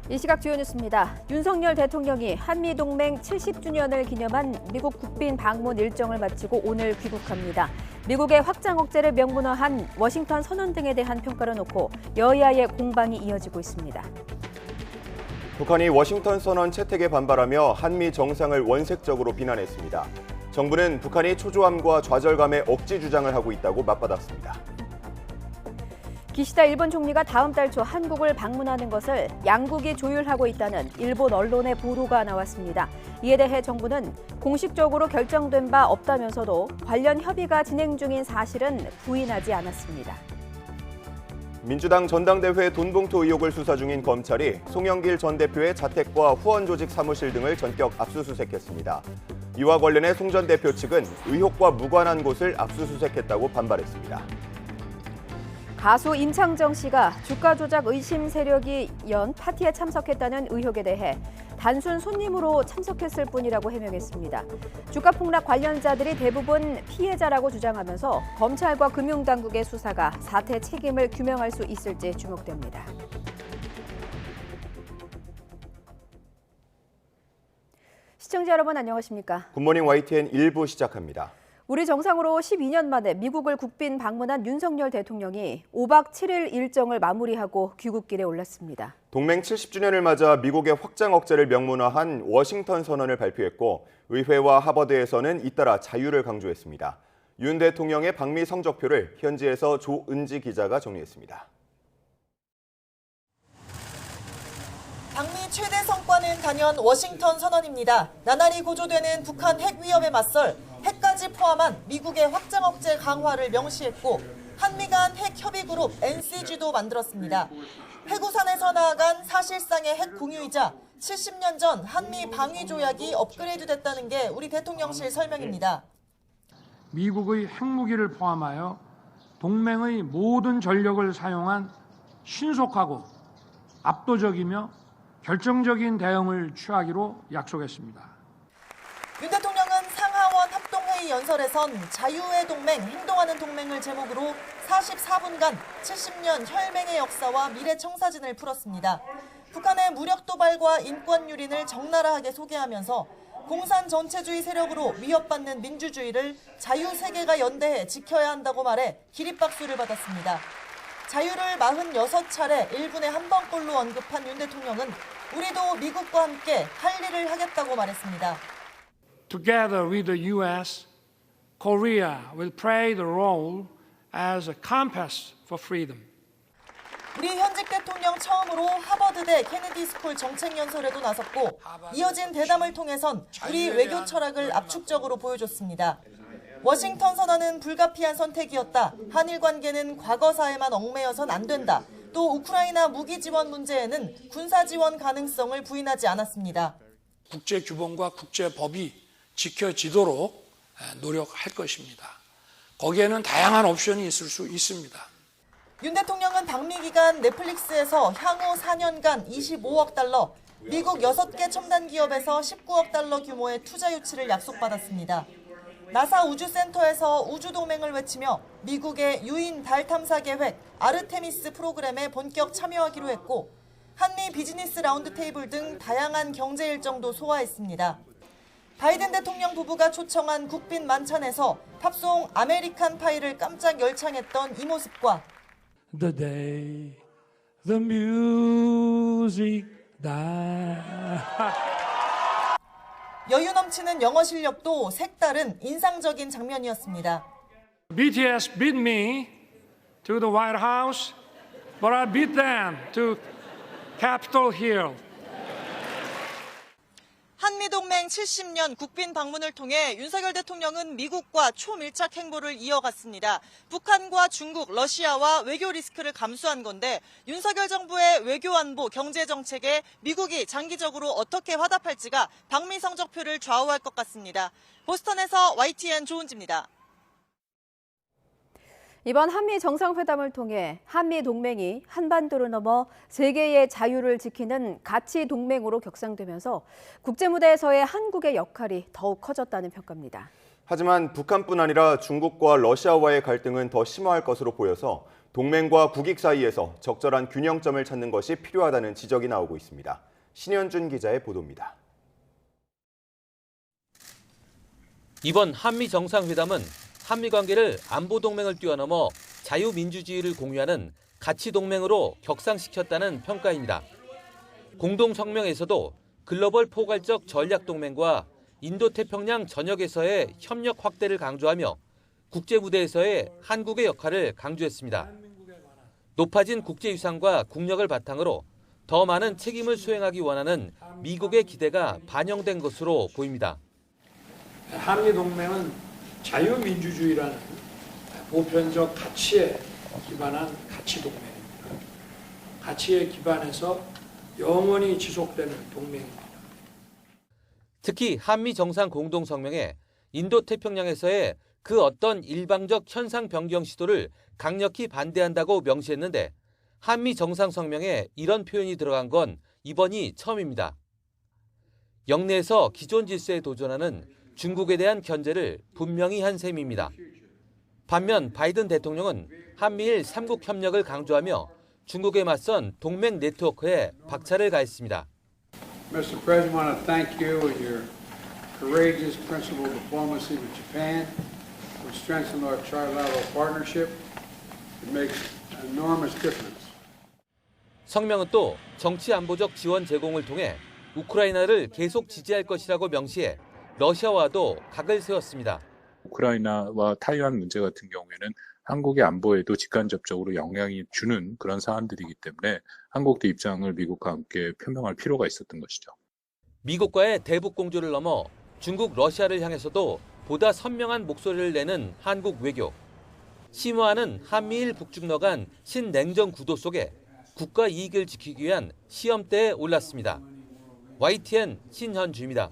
이 시각 주요 뉴스입니다. 윤석열 대통령이 한미동맹 70주년을 기념한 미국 국빈 방문 일정을 마치고 오늘 귀국합니다. 미국의 확장 억제를 명문화한 워싱턴 선언 등에 대한 평가를 놓고 여야의 공방이 이어지고 있습니다. 북한이 워싱턴 선언 채택에 반발하며 한미 정상을 원색적으로 비난했습니다. 정부는 북한이 초조함과 좌절감에 억지 주장을 하고 있다고 맞받았습니다. 기시다 일본 총리가 다음 달 초 한국을 방문하는 것을 양국이 조율하고 있다는 일본 언론의 보도가 나왔습니다. 이에 대해 정부는 공식적으로 결정된 바 없다면서도 관련 협의가 진행 중인 사실은 부인하지 않았습니다. 민주당 전당대회 돈봉투 의혹을 수사 중인 검찰이 송영길 전 대표의 자택과 후원 조직 사무실 등을 전격 압수수색했습니다. 이와 관련해 송 전 대표 측은 의혹과 무관한 곳을 압수수색했다고 반발했습니다. 가수 임창정 씨가 주가 조작 의심 세력이 연 파티에 참석했다는 의혹에 대해 단순 손님으로 참석했을 뿐이라고 해명했습니다. 주가 폭락 관련자들이 대부분 피해자라고 주장하면서 검찰과 금융당국의 수사가 사태 책임을 규명할 수 있을지 주목됩니다. 시청자 여러분 안녕하십니까? 굿모닝 YTN 1부 시작합니다. 우리 정상으로 12년 만에 미국을 국빈 방문한 윤석열 대통령이 5박 7일 일정을 마무리하고 귀국길에 올랐습니다. 동맹 70주년을 맞아 미국의 확장 억제를 명문화한 워싱턴 선언을 발표했고 의회와 하버드에서는 잇따라 자유를 강조했습니다. 윤 대통령의 방미 성적표를 현지에서 조은지 기자가 정리했습니다. 방미 최대 성과는 단연 워싱턴 선언입니다. 나날이 고조되는 북한 핵 위협에 맞설 핵까지 포함한 미국의 확장 억제 강화를 명시했고 한미 간 핵 협의 그룹 NCG도 만들었습니다. 해구산에서 나아간 사실상의 핵 공유이자 70년 전 한미 방위 조약이 업그레이드됐다는 게 우리 대통령실 설명입니다. 미국의 핵무기를 포함하여 동맹의 모든 전력을 사용한 신속하고 압도적이며 결정적인 대응을 취하기로 약속했습니다. 윤 대통령은 상하원 합동회의 연설에선 자유의 동맹, 행동하는 동맹을 제목으로 44분간 70년 혈맹의 역사와 미래 청사진을 풀었습니다. 북한의 무력 도발과 인권 유린을 적나라하게 소개하면서 공산 전체주의 세력으로 위협받는 민주주의를 자유세계가 연대해 지켜야 한다고 말해 기립박수를 받았습니다. 자유를 46차례 1분에 한 번꼴로 언급한 윤 대통령은 우리도 미국과 함께 할 일을 하겠다고 말했습니다. Together with the U.S., Korea will play the role as a compass for freedom. 우리 현직 대통령 처음으로 하버드대 케네디 스쿨 정책연설에도 나섰고 이어진 대담을 통해선 우리 외교 철학을 압축적으로 보여줬습니다. 워싱턴 선언은 불가피한 선택이었다. 한일 관계는 과거사에만 얽매여선 안 된다. 또 우크라이나 무기 지원 문제에는 군사 지원 가능성을 부인하지 않았습니다. 국제 규범과 국제 법이 지켜지도록 노력할 것입니다. 거기에는 다양한 옵션이 있을 수 있습니다. 윤 대통령은 방미 기간 넷플릭스에서 향후 4년간 25억 달러, 미국 6개 첨단 기업에서 19억 달러 규모의 투자 유치를 약속받았습니다. 나사 우주센터에서 우주동맹을 외치며 미국의 유인 달 탐사 계획 아르테미스 프로그램에 본격 참여하기로 했고 한미 비즈니스 라운드 테이블 등 다양한 경제 일정도 소화했습니다. 바이든 대통령 부부가 초청한 국빈 만찬에서 팝송 아메리칸 파이를 깜짝 열창했던 이 모습과 The day the music died. 여유 넘치는 영어 실력도 색다른 인상적인 장면이었습니다. BTS beat me to the White House, but I beat them to Capitol Hill. 한미동맹 70년 국빈 방문을 통해 윤석열 대통령은 미국과 초밀착 행보를 이어갔습니다. 북한과 중국, 러시아와 외교 리스크를 감수한 건데 윤석열 정부의 외교안보, 경제정책에 미국이 장기적으로 어떻게 화답할지가 방미 성적표를 좌우할 것 같습니다. 보스턴에서 YTN 조은지입니다. 이번 한미 정상회담을 통해 한미 동맹이 한반도를 넘어 세계의 자유를 지키는 가치 동맹으로 격상되면서 국제 무대에서의 한국의 역할이 더욱 커졌다는 평가입니다. 하지만 북한뿐 아니라 중국과 러시아와의 갈등은 더 심화할 것으로 보여서 동맹과 국익 사이에서 적절한 균형점을 찾는 것이 필요하다는 지적이 나오고 있습니다. 신현준 기자의 보도입니다. 이번 한미 정상회담은 한미 관계를 안보 동맹을 뛰어넘어 자유민주주의를 공유하는 가치 동맹으로 격상시켰다는 평가입니다. 공동 성명에서도 글로벌 포괄적 전략 동맹과 인도태평양 전역에서의 협력 확대를 강조하며 국제 무대에서의 한국의 역할을 강조했습니다. 높아진 국제유상과 국력을 바탕으로 더 많은 책임을 수행하기 원하는 미국의 기대가 반영된 것으로 보입니다. 한미 동맹은 자유민주주의라는 보편적 가치에 기반한 가치 동맹입니다. 가치에 기반해서 영원히 지속되는 동맹입니다. 특히 한미 정상 공동 성명에 인도태평양에서의 그 어떤 일방적 현상 변경 시도를 강력히 반대한다고 명시했는데 한미 정상 성명에 이런 표현이 들어간 건 이번이 처음입니다. 영내에서 기존 질서에 도전하는 중국에 대한 견제를 분명히 한 셈입니다. 반면 바이든 대통령은 한미일 3국 협력을 강조하며 중국에 맞선 동맹 네트워크에 박차를 가했습니다. Mr. President, I want to thank you and your courageous principled diplomacy with Japan. We strengthen our trilateral partnership. It makes an enormous difference. 성명은 또 정치 안보적 지원 제공을 통해 우크라이나를 계속 지지할 것이라고 명시해 러시아와도 각을 세웠습니다. 우크라이나와 타이완 문제 같은 경우에는 한국의 안보에도 직간접적으로 영향이 주는 그런 사안들이기 때문에 한국도 입장을 미국과 함께 표명할 필요가 있었던 것이죠. 미국과의 대북 공조를 넘어 중국, 러시아를 향해서도 보다 선명한 목소리를 내는 한국 외교. 심화하는 한미일 북중러 간 신냉전 구도 속에 국가 이익을 지키기 위한 시험대에 올랐습니다. YTN 신현주입니다.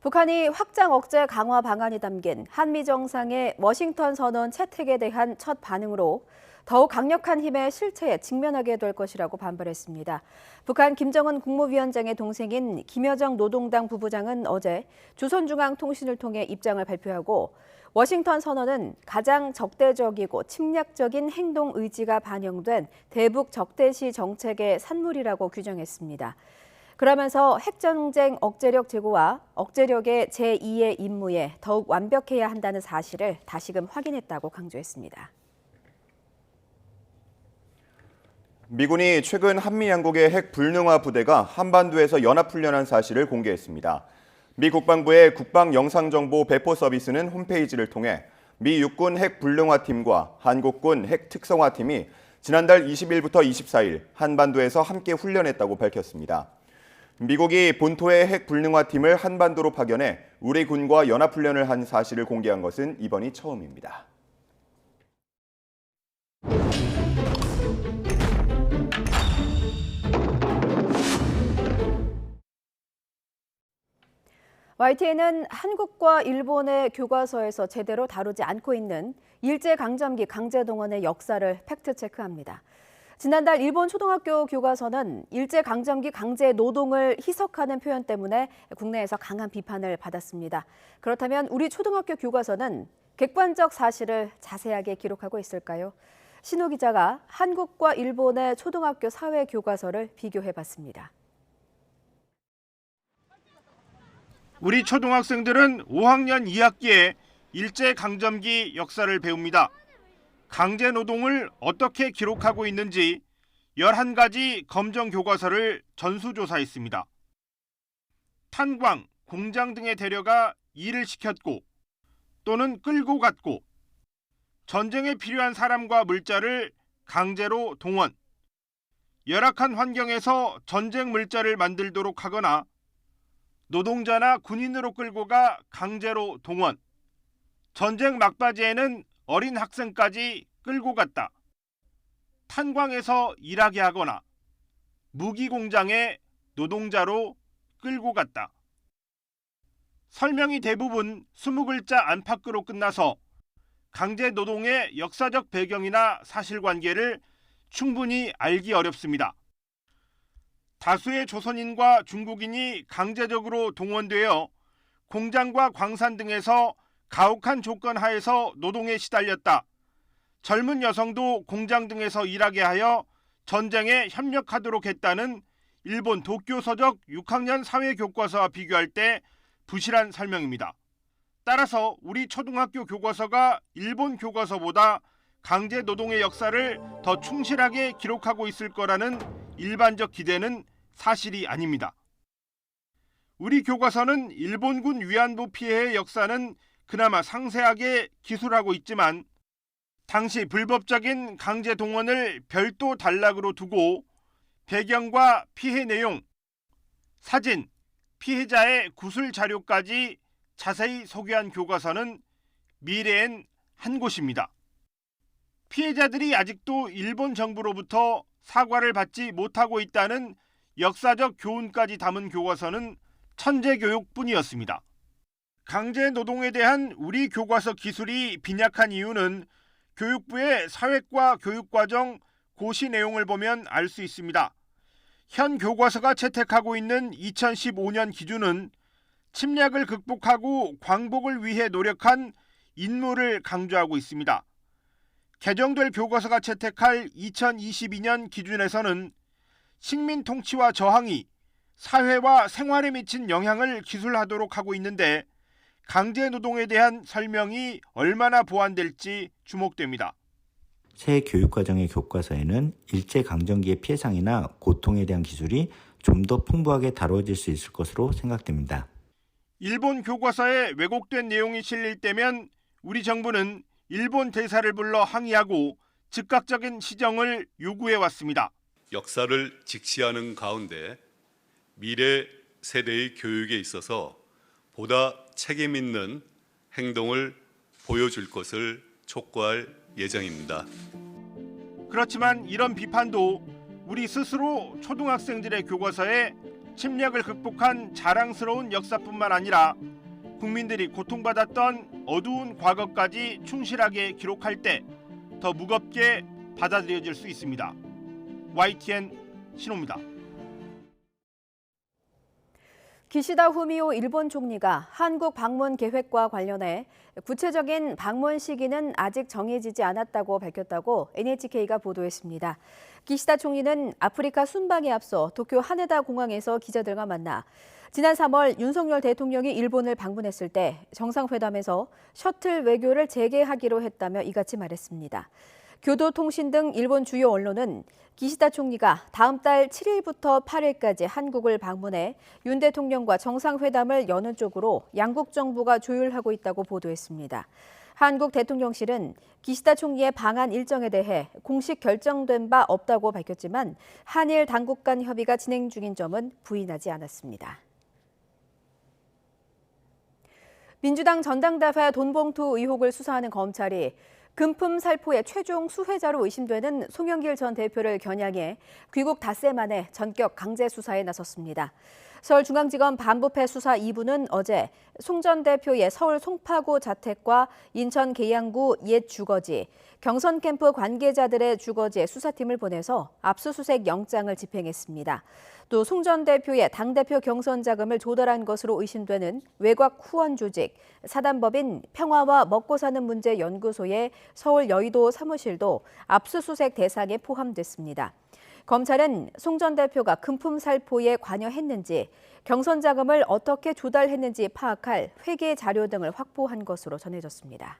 북한이 확장 억제 강화 방안이 담긴 한미 정상의 워싱턴 선언 채택에 대한 첫 반응으로 더욱 강력한 힘의 실체에 직면하게 될 것이라고 반발했습니다. 북한 김정은 국무위원장의 동생인 김여정 노동당 부부장은 어제 조선중앙통신을 통해 입장을 발표하고 워싱턴 선언은 가장 적대적이고 침략적인 행동 의지가 반영된 대북 적대시 정책의 산물이라고 규정했습니다. 그러면서 핵전쟁 억제력 제고와 억제력의 제2의 임무에 더욱 완벽해야 한다는 사실을 다시금 확인했다고 강조했습니다. 미군이 최근 한미 양국의 핵 불능화 부대가 한반도에서 연합훈련한 사실을 공개했습니다. 미 국방부의 국방영상정보 배포 서비스는 홈페이지를 통해 미 육군 핵 불능화팀과 한국군 핵 특성화팀이 지난달 20일부터 24일 한반도에서 함께 훈련했다고 밝혔습니다. 미국이 본토의 핵 불능화팀을 한반도로 파견해 우리 군과 연합훈련을 한 사실을 공개한 것은 이번이 처음입니다. YTN은 한국과 일본의 교과서에서 제대로 다루지 않고 있는 일제강점기 강제동원의 역사를 팩트체크합니다. 지난달 일본 초등학교 교과서는 일제강점기 강제노동을 희석하는 표현 때문에 국내에서 강한 비판을 받았습니다. 그렇다면 우리 초등학교 교과서는 객관적 사실을 자세하게 기록하고 있을까요? 신호 기자가 한국과 일본의 초등학교 사회 교과서를 비교해봤습니다. 우리 초등학생들은 5학년 2학기에 일제강점기 역사를 배웁니다. 강제노동을 어떻게 기록하고 있는지 11가지 검정 교과서를 전수조사했습니다. 탄광, 공장 등에 데려가 일을 시켰고 또는 끌고 갔고 전쟁에 필요한 사람과 물자를 강제로 동원, 열악한 환경에서 전쟁 물자를 만들도록 하거나 노동자나 군인으로 끌고 가 강제로 동원, 전쟁 막바지에는 어린 학생까지 끌고 갔다. 탄광에서 일하게 하거나 무기 공장에 노동자로 끌고 갔다. 설명이 대부분 20글자 안팎으로 끝나서 강제 노동의 역사적 배경이나 사실관계를 충분히 알기 어렵습니다. 다수의 조선인과 중국인이 강제적으로 동원되어 공장과 광산 등에서 가혹한 조건 하에서 노동에 시달렸다. 젊은 여성도 공장 등에서 일하게 하여 전쟁에 협력하도록 했다는 일본 도쿄 서적 6학년 사회교과서와 비교할 때 부실한 설명입니다. 따라서 우리 초등학교 교과서가 일본 교과서보다 강제 노동의 역사를 더 충실하게 기록하고 있을 거라는 일반적 기대는 사실이 아닙니다. 우리 교과서는 일본군 위안부 피해의 역사는 그나마 상세하게 기술하고 있지만 당시 불법적인 강제 동원을 별도 단락으로 두고 배경과 피해 내용, 사진, 피해자의 구술 자료까지 자세히 소개한 교과서는 미래엔 한 곳입니다. 피해자들이 아직도 일본 정부로부터 사과를 받지 못하고 있다는 역사적 교훈까지 담은 교과서는 천재교육뿐이었습니다. 강제 노동에 대한 우리 교과서 기술이 빈약한 이유는 교육부의 사회과 교육과정 고시 내용을 보면 알 수 있습니다. 현 교과서가 채택하고 있는 2015년 기준은 침략을 극복하고 광복을 위해 노력한 인물을 강조하고 있습니다. 개정될 교과서가 채택할 2022년 기준에서는 식민 통치와 저항이 사회와 생활에 미친 영향을 기술하도록 하고 있는데 강제 노동에 대한 설명이 얼마나 보완될지 주목됩니다. 새 교육과정의 교과서에는 일제강점기의 피해상이나 고통에 대한 기술이 좀 더 풍부하게 다뤄질 수 있을 것으로 생각됩니다. 일본 교과서에 왜곡된 내용이 실릴 때면 우리 정부는 일본 대사를 불러 항의하고 즉각적인 시정을 요구해왔습니다. 역사를 직시하는 가운데 미래 세대의 교육에 있어서 보다 책임 있는 행동을 보여줄 것을 촉구할 예정입니다. 그렇지만 이런 비판도 우리 스스로 초등학생들의 교과서에 침략을 극복한 자랑스러운 역사뿐만 아니라 국민들이 고통받았던 어두운 과거까지 충실하게 기록할 때 더 무겁게 받아들여질 수 있습니다. YTN 신호입니다. 기시다 후미오 일본 총리가 한국 방문 계획과 관련해 구체적인 방문 시기는 아직 정해지지 않았다고 밝혔다고 NHK가 보도했습니다. 기시다 총리는 아프리카 순방에 앞서 도쿄 하네다 공항에서 기자들과 만나 지난 3월 윤석열 대통령이 일본을 방문했을 때 정상회담에서 셔틀 외교를 재개하기로 했다며 이같이 말했습니다. 교도통신 등 일본 주요 언론은 기시다 총리가 다음 달 7일부터 8일까지 한국을 방문해 윤 대통령과 정상회담을 여는 쪽으로 양국 정부가 조율하고 있다고 보도했습니다. 한국 대통령실은 기시다 총리의 방한 일정에 대해 공식 결정된 바 없다고 밝혔지만 한일 당국 간 협의가 진행 중인 점은 부인하지 않았습니다. 민주당 전당대회 돈봉투 의혹을 수사하는 검찰이 금품 살포의 최종 수혜자로 의심되는 송영길 전 대표를 겨냥해 귀국 닷새 만에 전격 강제 수사에 나섰습니다. 서울중앙지검 반부패 수사 2부는 어제 송 전 대표의 서울 송파구 자택과 인천 계양구 옛 주거지, 경선 캠프 관계자들의 주거지에 수사팀을 보내서 압수수색 영장을 집행했습니다. 또 송 전 대표의 당대표 경선 자금을 조달한 것으로 의심되는 외곽 후원 조직, 사단법인 평화와 먹고 사는 문제 연구소의 서울 여의도 사무실도 압수수색 대상에 포함됐습니다. 검찰은 송 전 대표가 금품 살포에 관여했는지, 경선 자금을 어떻게 조달했는지 파악할 회계 자료 등을 확보한 것으로 전해졌습니다.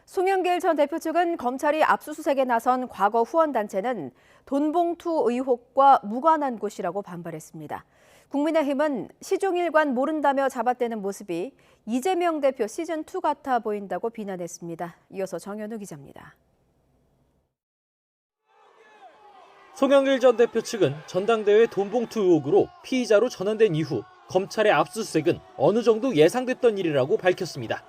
송영길 전 대표 측은 검찰이 압수수색에 나선 과거 후원단체는 돈봉투 의혹과 무관한 곳이라고 반발했습니다. 국민의힘은 시종일관 모른다며 잡아떼는 모습이 이재명 대표 시즌2 같아 보인다고 비난했습니다. 이어서 정현우 기자입니다. 송영길 전 대표 측은 전당대회 돈봉투 의혹으로 피의자로 전환된 이후 검찰의 압수수색은 어느 정도 예상됐던 일이라고 밝혔습니다.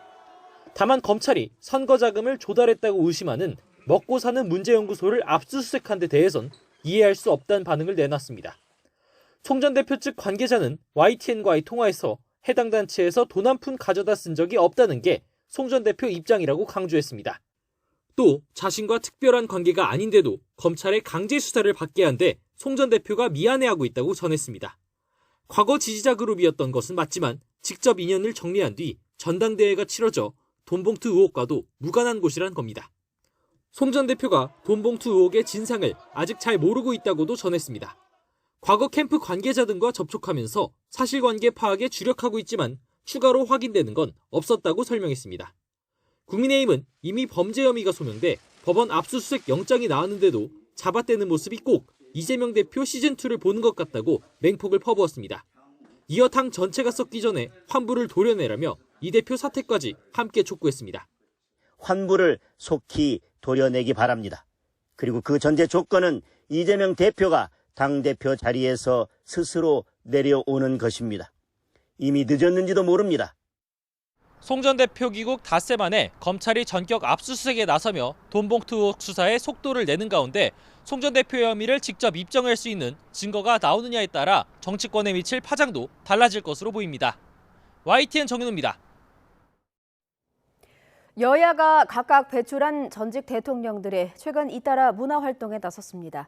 다만 검찰이 선거 자금을 조달했다고 의심하는 먹고 사는 문제연구소를 압수수색한 데 대해선 이해할 수 없다는 반응을 내놨습니다. 송 전 대표 측 관계자는 YTN과의 통화에서 해당 단체에서 돈 한 푼 가져다 쓴 적이 없다는 게 송 전 대표 입장이라고 강조했습니다. 또 자신과 특별한 관계가 아닌데도 검찰의 강제 수사를 받게 한 데 송 전 대표가 미안해하고 있다고 전했습니다. 과거 지지자 그룹이었던 것은 맞지만 직접 인연을 정리한 뒤 전당대회가 치러져 돈봉투 의혹과도 무관한 곳이란 겁니다. 송 전 대표가 돈봉투 의혹의 진상을 아직 잘 모르고 있다고도 전했습니다. 과거 캠프 관계자 등과 접촉하면서 사실관계 파악에 주력하고 있지만 추가로 확인되는 건 없었다고 설명했습니다. 국민의힘은 이미 범죄 혐의가 소명돼 법원 압수수색 영장이 나왔는데도 잡아떼는 모습이 꼭 이재명 대표 시즌2를 보는 것 같다고 맹폭을 퍼부었습니다. 이어 당 전체가 썩기 전에 환부를 도려내라며 이 대표 사퇴까지 함께 촉구했습니다. 환부를 속히 도려내기 바랍니다. 그리고 그 전제 조건은 이재명 대표가 당대표 자리에서 스스로 내려오는 것입니다. 이미 늦었는지도 모릅니다. 송 전 대표 귀국 닷새 만에 검찰이 전격 압수수색에 나서며 돈봉투 의혹 수사에 속도를 내는 가운데 송 전 대표의 혐의를 직접 입증할 수 있는 증거가 나오느냐에 따라 정치권에 미칠 파장도 달라질 것으로 보입니다. YTN 정윤호입니다. 여야가 각각 배출한 전직 대통령들이 최근 잇따라 문화활동에 나섰습니다.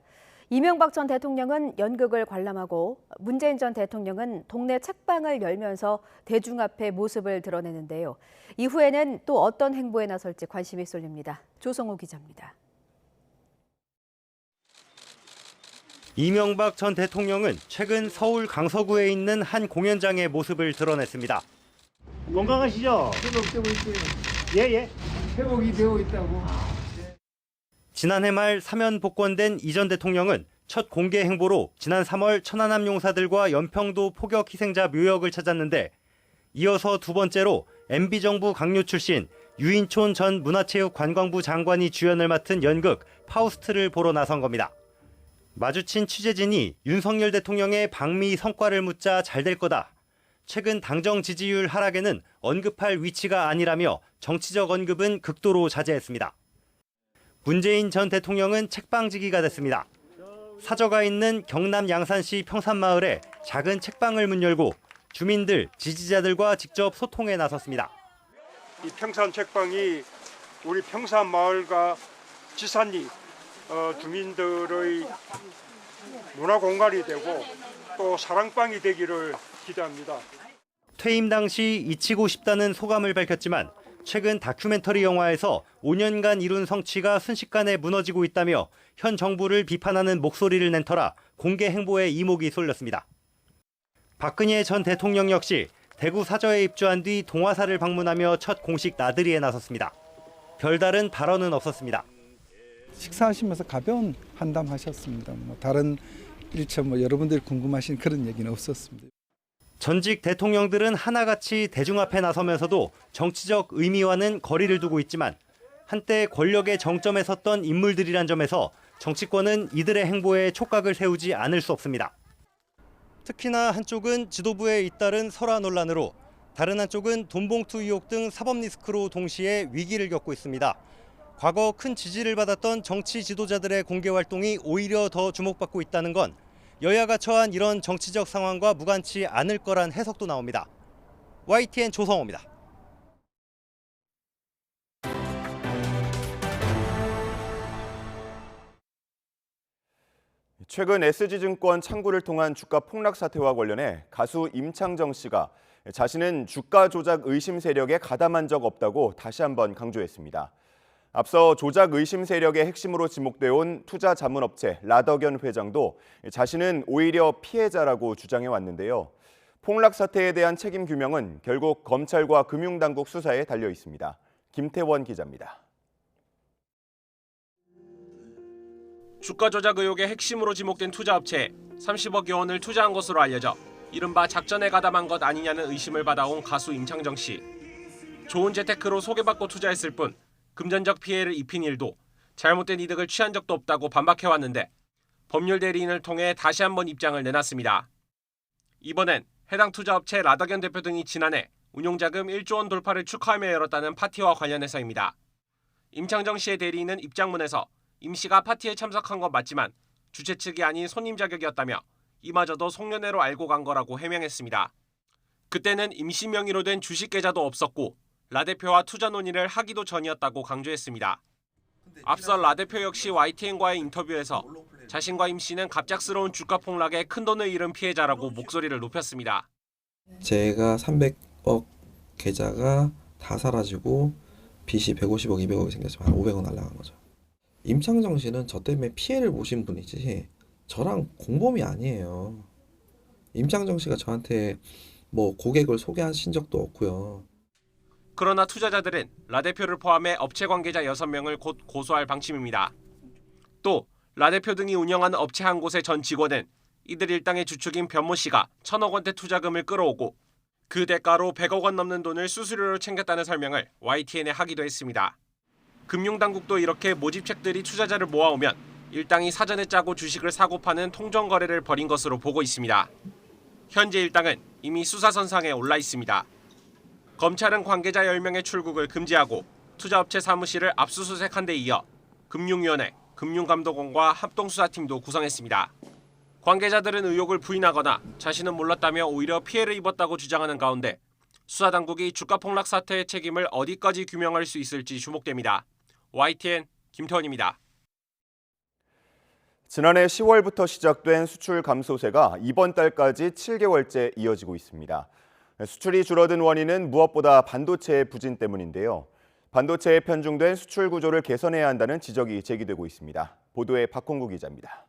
이명박 전 대통령은 연극을 관람하고 문재인 전 대통령은 동네 책방을 열면서 대중 앞에 모습을 드러내는데요. 이후에는 또 어떤 행보에 나설지 관심이 쏠립니다. 조성호 기자입니다. 이명박 전 대통령은 최근 서울 강서구에 있는 한 공연장의 모습을 드러냈습니다. 건강하시죠? 회복되고 있어요. 예. 회복이 되고 있다고. 지난해 말 사면 복권된 이 전 대통령은 첫 공개 행보로 지난 3월 천안함 용사들과 연평도 포격 희생자 묘역을 찾았는데 이어서 두 번째로 MB정부 강요 출신 유인촌 전 문화체육관광부 장관이 주연을 맡은 연극 파우스트를 보러 나선 겁니다. 마주친 취재진이 윤석열 대통령의 방미 성과를 묻자 잘 될 거다. 최근 당정 지지율 하락에는 언급할 위치가 아니라며 정치적 언급은 극도로 자제했습니다. 문재인 전 대통령은 책방지기가 됐습니다. 사저가 있는 경남 양산시 평산마을에 작은 책방을 문 열고 주민들, 지지자들과 직접 소통에 나섰습니다. 이 평산 책방이 우리 평산마을과 지산리 주민들의 문화 공간이 되고 또 사랑방이 되기를 기대합니다. 퇴임 당시 잊히고 싶다는 소감을 밝혔지만 최근 다큐멘터리 영화에서 5년간 이룬 성취가 순식간에 무너지고 있다며 현 정부를 비판하는 목소리를 낸 터라 공개 행보에 이목이 쏠렸습니다. 박근혜 전 대통령 역시 대구 사저에 입주한 뒤 동화사를 방문하며 첫 공식 나들이에 나섰습니다. 별다른 발언은 없었습니다. 식사하시면서 가벼운 환담하셨습니다. 다른 일처 여러분들이 궁금하신 그런 얘기는 없었습니다. 전직 대통령들은 하나같이 대중 앞에 나서면서도 정치적 의미와는 거리를 두고 있지만 한때 권력의 정점에 섰던 인물들이란 점에서 정치권은 이들의 행보에 촉각을 세우지 않을 수 없습니다. 특히나 한쪽은 지도부에 잇따른 설화 논란으로 다른 한쪽은 돈봉투 의혹 등 사법 리스크로 동시에 위기를 겪고 있습니다. 과거 큰 지지를 받았던 정치 지도자들의 공개 활동이 오히려 더 주목받고 있다는 건 여야가 처한 이런 정치적 상황과 무관치 않을 거란 해석도 나옵니다. YTN 조성호입니다. 최근 SG증권 창구를 통한 주가 폭락 사태와 관련해 가수 임창정 씨가 자신은 주가 조작 의심 세력에 가담한 적 없다고 다시 한번 강조했습니다. 앞서 조작 의심 세력의 핵심으로 지목돼 온 투자자문업체 라더견 회장도 자신은 오히려 피해자라고 주장해 왔는데요. 폭락 사태에 대한 책임 규명은 결국 검찰과 금융당국 수사에 달려 있습니다. 김태원 기자입니다. 주가 조작 의혹의 핵심으로 지목된 투자업체에 30억여 원을 투자한 것으로 알려져 이른바 작전에 가담한 것 아니냐는 의심을 받아온 가수 임창정 씨. 좋은 재테크로 소개받고 투자했을 뿐 금전적 피해를 입힌 일도 잘못된 이득을 취한 적도 없다고 반박해왔는데 법률 대리인을 통해 다시 한번 입장을 내놨습니다. 이번엔 해당 투자업체 라더견 대표 등이 지난해 운용자금 1조 원 돌파를 축하하며 열었다는 파티와 관련해서입니다. 임창정 씨의 대리인은 입장문에서 임 씨가 파티에 참석한 건 맞지만 주최 측이 아닌 손님 자격이었다며 이마저도 송년회로 알고 간 거라고 해명했습니다. 그때는 임 씨 명의로 된 주식 계좌도 없었고 라 대표와 투자 논의를 하기도 전이었다고 강조했습니다. 앞서 라 대표 역시 YTN과의 인터뷰에서 자신과 임 씨는 갑작스러운 주가 폭락에 큰돈을 잃은 피해자라고 목소리를 높였습니다. 제가 300억 계좌가 다 사라지고 빚이 150억, 200억이 생겼지만 한 500억 날라간 거죠. 임창정 씨는 저 때문에 피해를 보신 분이지 저랑 공범이 아니에요. 임창정 씨가 저한테 뭐 고객을 소개하신 적도 없고요. 그러나 투자자들은 라 대표를 포함해 업체 관계자 6명을 곧 고소할 방침입니다. 또 라 대표 등이 운영하는 업체 한 곳의 전 직원은 이들 일당의 주축인 변모 씨가 1,000억 원대 투자금을 끌어오고 그 대가로 100억 원 넘는 돈을 수수료로 챙겼다는 설명을 YTN에 하기도 했습니다. 금융당국도 이렇게 모집책들이 투자자를 모아오면 일당이 사전에 짜고 주식을 사고 파는 통정 거래를 벌인 것으로 보고 있습니다. 현재 일당은 이미 수사선상에 올라 있습니다. 검찰은 관계자 10명의 출국을 금지하고 투자업체 사무실을 압수수색한 데 이어 금융위원회, 금융감독원과 합동수사팀도 구성했습니다. 관계자들은 의혹을 부인하거나 자신은 몰랐다며 오히려 피해를 입었다고 주장하는 가운데 수사당국이 주가 폭락 사태의 책임을 어디까지 규명할 수 있을지 주목됩니다. YTN 김태원입니다. 지난해 10월부터 시작된 수출 감소세가 이번 달까지 7개월째 이어지고 있습니다. 수출이 줄어든 원인은 무엇보다 반도체의 부진 때문인데요. 반도체에 편중된 수출 구조를 개선해야 한다는 지적이 제기되고 있습니다. 보도에 박홍구 기자입니다.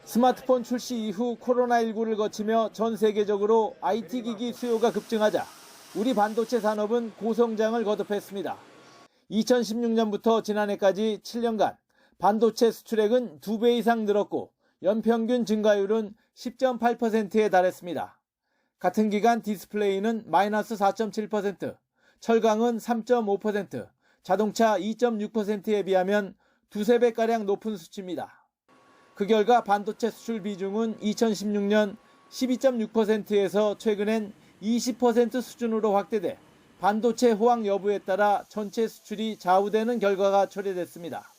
스마트폰 출시 이후 코로나19를 거치며 전 세계적으로 IT 기기 수요가 급증하자 우리 반도체 산업은 고성장을 거듭했습니다. 2016년부터 지난해까지 7년간 반도체 수출액은 2배 이상 늘었고 연평균 증가율은 10.8%에 달했습니다. 같은 기간 디스플레이는 마이너스 4.7%, 철강은 3.5%, 자동차 2.6%에 비하면 두세 배가량 높은 수치입니다. 그 결과 반도체 수출 비중은 2016년 12.6%에서 최근엔 20% 수준으로 확대돼 반도체 호황 여부에 따라 전체 수출이 좌우되는 결과가 초래됐습니다.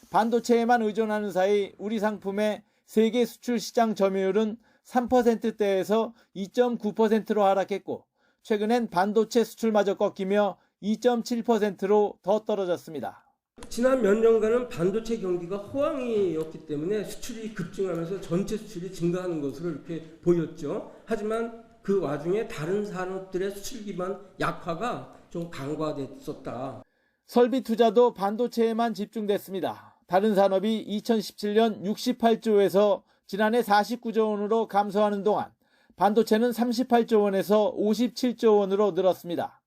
반도체에만 의존하는 사이 우리 상품의 세계 수출 시장 점유율은 3%대에서 2.9%로 하락했고 최근엔 반도체 수출마저 꺾이며 2.7%로 더 떨어졌습니다. 지난 몇 년간은 반도체 경기가 호황이었기 때문에 수출이 급증하면서 전체 수출이 증가하는 것으로 이렇게 보였죠. 하지만 그 와중에 다른 산업들의 수출 기반 약화가 좀 강화됐었다. 설비 투자도 반도체에만 집중됐습니다. 다른 산업이 2017년 68조에서 지난해 49조 원으로 감소하는 동안 반도체는 38조 원에서 57조 원으로 늘었습니다.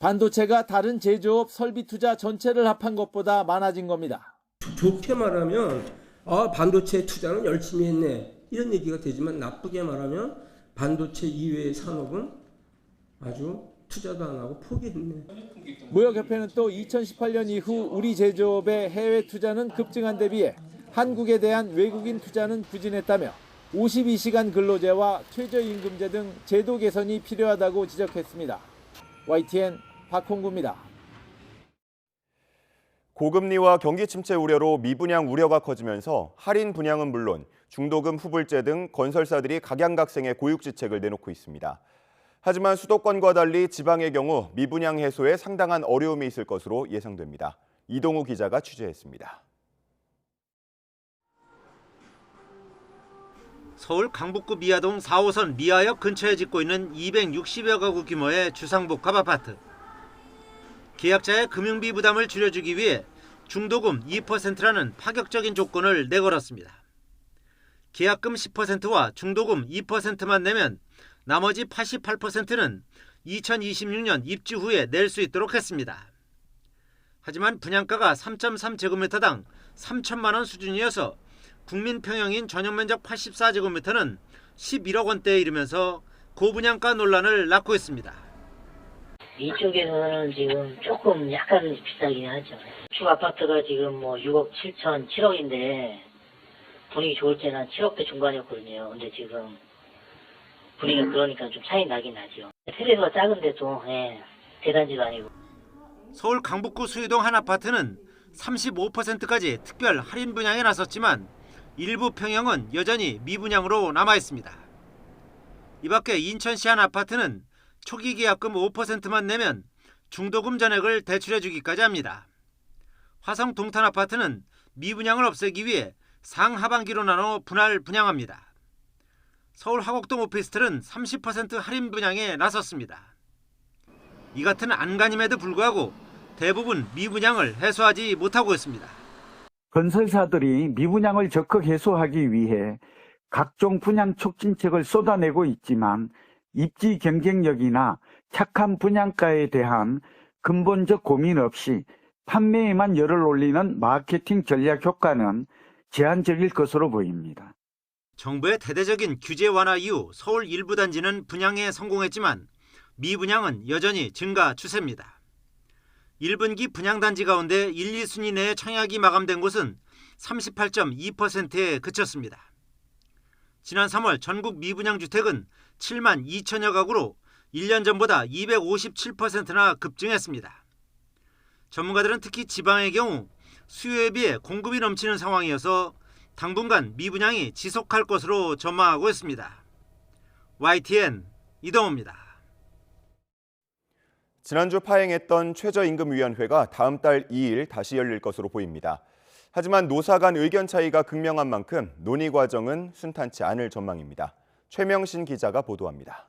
반도체가 다른 제조업 설비 투자 전체를 합한 것보다 많아진 겁니다. 좋게 말하면 반도체 투자는 열심히 했네 이런 얘기가 되지만 나쁘게 말하면 반도체 이외의 산업은 아주 투자도 안 하고 포기했네. 무역협회는 또 2018년 이후 우리 제조업의 해외 투자는 급증한 데 비해 한국에 대한 외국인 투자는 부진했다며 52시간 근로제와 최저임금제 등 제도 개선이 필요하다고 지적했습니다. YTN 박홍구입니다. 고금리와 경기 침체 우려로 미분양 우려가 커지면서 할인 분양은 물론 중도금 후불제 등 건설사들이 각양각색의 고육지책을 내놓고 있습니다. 하지만 수도권과 달리 지방의 경우 미분양 해소에 상당한 어려움이 있을 것으로 예상됩니다. 이동우 기자가 취재했습니다. 서울 강북구 미아동 4호선 미아역 근처에 짓고 있는 260여 가구 규모의 주상복합 아파트. 계약자의 금융비 부담을 줄여주기 위해 중도금 2%라는 파격적인 조건을 내걸었습니다. 계약금 10%와 중도금 2%만 내면 나머지 88%는 2026년 입주 후에 낼 수 있도록 했습니다. 하지만 분양가가 3.3제곱미터당 3천만 원 수준이어서 국민 평형인 전용 면적 84제곱미터는 11억 원대에 이르면서 고분양가 논란을 낳고 있습니다. 이쪽에서는 지금 조금 약간 비싸긴 하죠. 주 아파트가 지금 뭐 6억 7천, 7억인데 분위기 좋을 때는 한 7억대 중반이었거든요. 근데 지금 분위기가 그러니까 좀 차이 나긴 나죠. 세대수가 작은데도 대단지도 아니고. 서울 강북구 수유동 한 아파트는 35%까지 특별 할인 분양에 나섰지만 일부 평형은 여전히 미분양으로 남아있습니다. 이 밖에 인천시 한 아파트는 초기 계약금 5%만 내면 중도금 전액을 대출해주기까지 합니다. 화성 동탄 아파트는 미분양을 없애기 위해 상하반기로 나눠 분할 분양합니다. 서울 화곡동 오피스텔은 30% 할인 분양에 나섰습니다. 이 같은 안간힘에도 불구하고 대부분 미분양을 해소하지 못하고 있습니다. 건설사들이 미분양을 적극 해소하기 위해 각종 분양 촉진책을 쏟아내고 있지만 입지 경쟁력이나 착한 분양가에 대한 근본적 고민 없이 판매에만 열을 올리는 마케팅 전략 효과는 제한적일 것으로 보입니다. 정부의 대대적인 규제 완화 이후 서울 일부 단지는 분양에 성공했지만 미분양은 여전히 증가 추세입니다. 1분기 분양단지 가운데 1, 2순위 내에 청약이 마감된 곳은 38.2%에 그쳤습니다. 지난 3월 전국 미분양 주택은 7만 2천여 가구로 1년 전보다 257%나 급증했습니다. 전문가들은 특히 지방의 경우 수요에 비해 공급이 넘치는 상황이어서 당분간 미분양이 지속할 것으로 전망하고 있습니다. YTN 이동호입니다. 지난주 파행했던 최저임금위원회가 다음 달 2일 다시 열릴 것으로 보입니다. 하지만 노사 간 의견 차이가 극명한 만큼 논의 과정은 순탄치 않을 전망입니다. 최명신 기자가 보도합니다.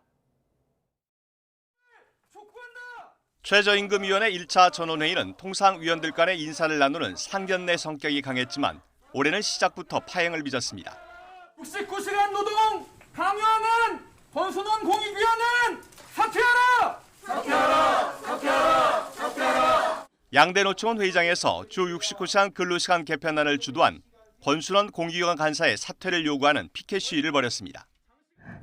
최저임금위원회 1차 전원회의는 통상 위원들 간의 인사를 나누는 상견례 성격이 강했지만 올해는 시작부터 파행을 빚었습니다. 69시간 노동 강요하는 권순원 공익위원회는 사퇴하라! 사퇴하라! 사퇴하라! 사퇴하라! 양대 노총은 회의장에서 주 69시간 근로시간 개편안을 주도한 권순원 공익위원 간사의 사퇴를 요구하는 피켓 시위를 벌였습니다.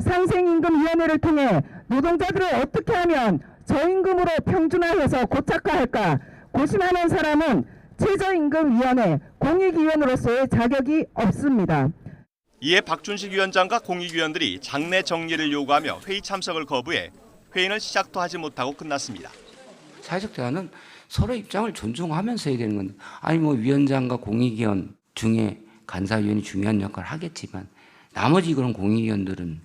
상생임금위원회를 통해 노동자들을 어떻게 하면 저임금으로 평준화해서 고착화할까 고심하는 사람은 최저임금위원회 공익위원으로서의 자격이 없습니다. 이에 박준식 위원장과 공익위원들이 장내 정리를 요구하며 회의 참석을 거부해 회의는 시작도 하지 못하고 끝났습니다. 사회적 대화는 서로 입장을 존중하면서 해야 되는 건데, 아니 뭐 위원장과 공익위원 중에 간사위원이 중요한 역할을 하겠지만 나머지 그런 공익위원들은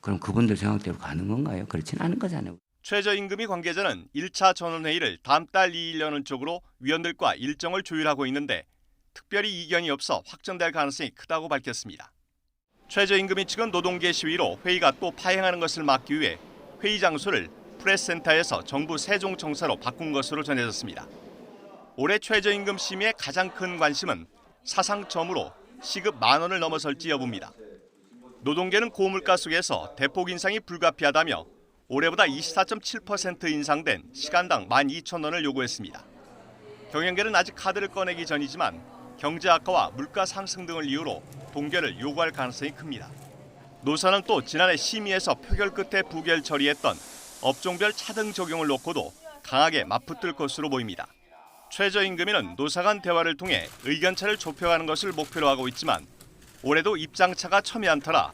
그럼 그분들 생각대로 가는 건가요? 그렇지는 않은 거잖아요. 최저임금위 관계자는 1차 전원회의를 다음 달 2일 여는 쪽으로 위원들과 일정을 조율하고 있는데 특별히 이견이 없어 확정될 가능성이 크다고 밝혔습니다. 최저임금위 측은 노동계 시위로 회의가 또 파행하는 것을 막기 위해 회의 장소를 프레스센터에서 정부 세종청사로 바꾼 것으로 전해졌습니다. 올해 최저임금 심의의 가장 큰 관심은 사상 처음으로 시급 10,000원을 넘어설지 여부입니다. 노동계는 고물가 속에서 대폭 인상이 불가피하다며 올해보다 24.7% 인상된 시간당 12,000원을 요구했습니다. 경영계는 아직 카드를 꺼내기 전이지만 경제 악화와 물가 상승 등을 이유로 동결을 요구할 가능성이 큽니다. 노사는 또 지난해 심의에서 표결 끝에 부결 처리했던 업종별 차등 적용을 놓고도 강하게 맞붙을 것으로 보입니다. 최저임금위는 노사 간 대화를 통해 의견차를 좁혀가는 것을 목표로 하고 있지만 올해도 입장차가 첨예한 터라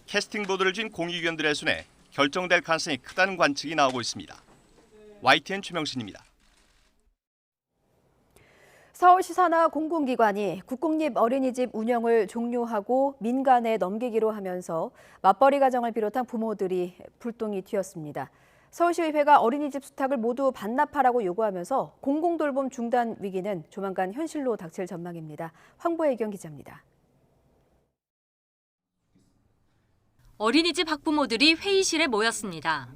캐스팅보드를 쥔 공익위원들의 손에 결정될 가능성이 크다는 관측이 나오고 있습니다. YTN 최명신입니다. 서울시 산하 공공기관이 국공립 어린이집 운영을 종료하고 민간에 넘기기로 하면서 맞벌이 가정을 비롯한 부모들이 불똥이 튀었습니다. 서울시의회가 어린이집 수탁을 모두 반납하라고 요구하면서 공공돌봄 중단 위기는 조만간 현실로 닥칠 전망입니다. 황보혜경 기자입니다. 어린이집 학부모들이 회의실에 모였습니다.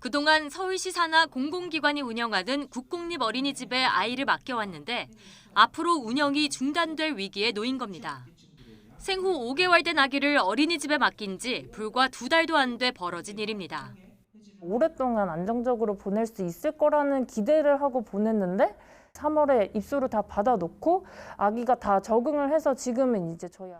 그동안 서울시 산하 공공기관이 운영하는 국공립 어린이집에 아이를 맡겨왔는데 앞으로 운영이 중단될 위기에 놓인 겁니다. 생후 5개월 된 아기를 어린이집에 맡긴 지 불과 2달도 안 돼 벌어진 일입니다. 오랫동안 안정적으로 보낼 수 있을 거라는 기대를 하고 보냈는데 3월에 입소를 다 받아놓고 아기가 다 적응을 해서 지금은 이제 저희